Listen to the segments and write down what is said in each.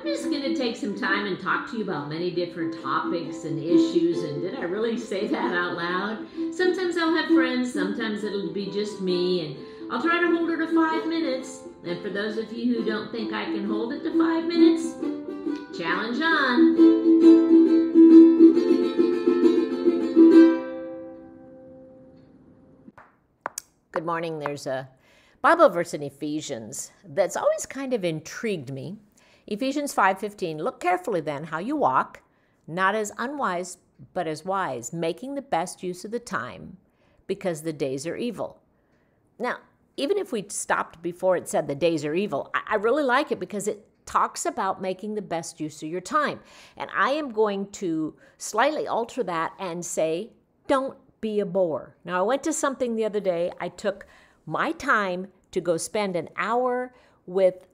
I'm just going to take some time and talk to you about many different topics and issues. And did I really say that out loud? Sometimes I'll have friends, sometimes it'll be just me, and I'll try to hold her to 5 minutes. And for those of you who don't think I can hold it to 5 minutes, challenge on. Good morning. There's a Bible verse in Ephesians that's always kind of intrigued me. Ephesians 5:15, look carefully then how you walk, not as unwise, but as wise, making the best use of the time, because the days are evil. Now, even if we stopped before it said the days are evil, I really like it because it talks about making the best use of your time. And I am going to slightly alter that and say, don't be a bore. Now, I went to something the other day. I took my time to go spend an hour with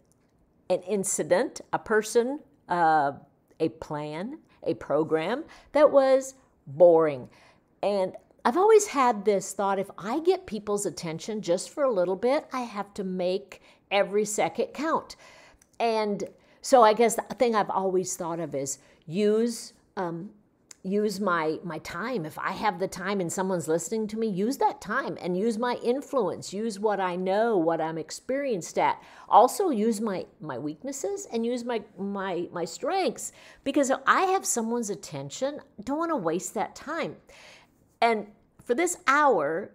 an incident, a person, a plan, a program that was boring. And I've always had this thought, if I get people's attention just for a little bit, I have to make every second count. And so I guess the thing I've always thought of is use my time. If I have the time and someone's listening to me, use that time and use my influence, use what I know, what I'm experienced at. Also use my weaknesses and use my strengths, because if I have someone's attention, I don't want to waste that time. And for this hour,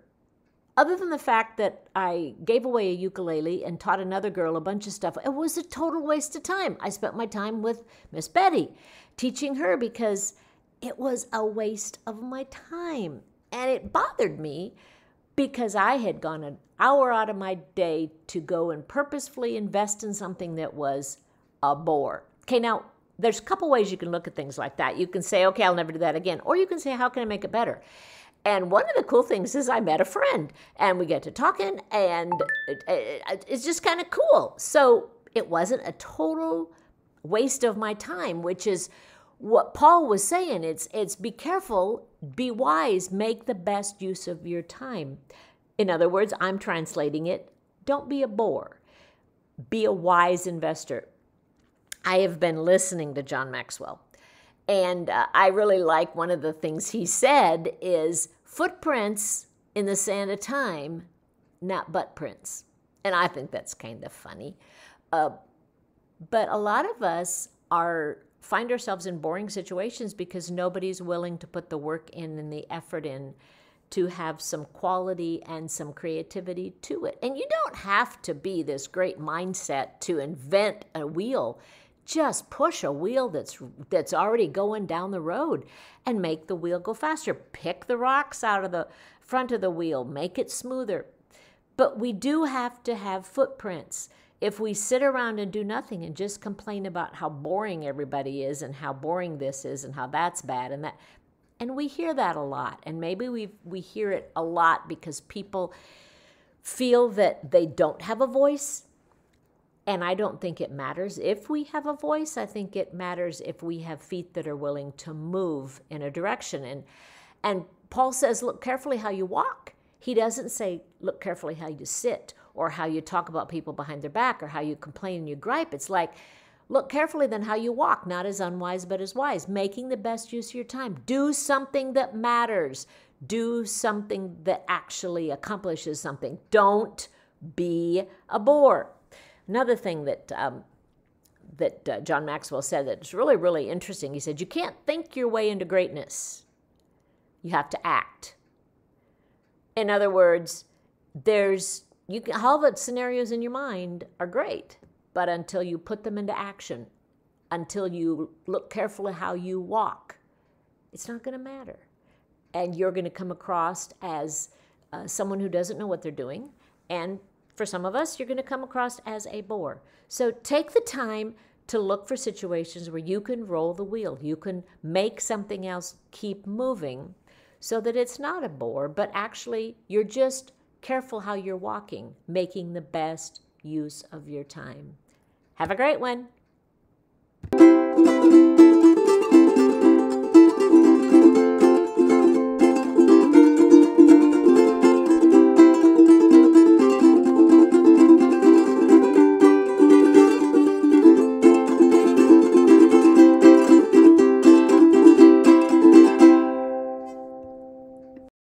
other than the fact that I gave away a ukulele and taught another girl a bunch of stuff, it was a total waste of time. I spent my time with Miss Betty, teaching her, because it was a waste of my time. And it bothered me because I had gone an hour out of my day to go and purposefully invest in something that was a bore. Okay, now there's a couple ways you can look at things like that. You can say, okay, I'll never do that again. Or you can say, how can I make it better? And one of the cool things is I met a friend and we get to talking, and it's just kind of cool. So it wasn't a total waste of my time, which is what Paul was saying. It's be careful, be wise, make the best use of your time. In other words, I'm translating it, don't be a bore. Be a wise investor. I have been listening to John Maxwell, and I really like one of the things he said is footprints in the sand of time, not butt prints. And I think that's kind of funny. But a lot of us find ourselves in boring situations because nobody's willing to put the work in and the effort in to have some quality and some creativity to it. And you don't have to be this great mindset to invent a wheel. Just push a wheel that's already going down the road and make the wheel go faster. Pick the rocks out of the front of the wheel, make it smoother. But we do have to have footprints. If we sit around and do nothing and just complain about how boring everybody is and how boring this is and how that's bad and that, and we hear that a lot, and maybe we hear it a lot because people feel that they don't have a voice, and I don't think it matters if we have a voice. I think it matters if we have feet that are willing to move in a direction. And Paul says, look carefully how you walk. He doesn't say, look carefully how you sit, or how you talk about people behind their back, or how you complain and you gripe. It's like, look carefully then how you walk, not as unwise but as wise, making the best use of your time. Do something that matters. Do something that actually accomplishes something. Don't be a bore. Another thing that John Maxwell said that's really, really interesting, he said, you can't think your way into greatness. You have to act. In other words, all the scenarios in your mind are great, but until you put them into action, until you look carefully how you walk, it's not going to matter. And you're going to come across as someone who doesn't know what they're doing. And for some of us, you're going to come across as a bore. So take the time to look for situations where you can roll the wheel. You can make something else keep moving so that it's not a bore, but actually you're just careful how you're walking, making the best use of your time. Have a great one.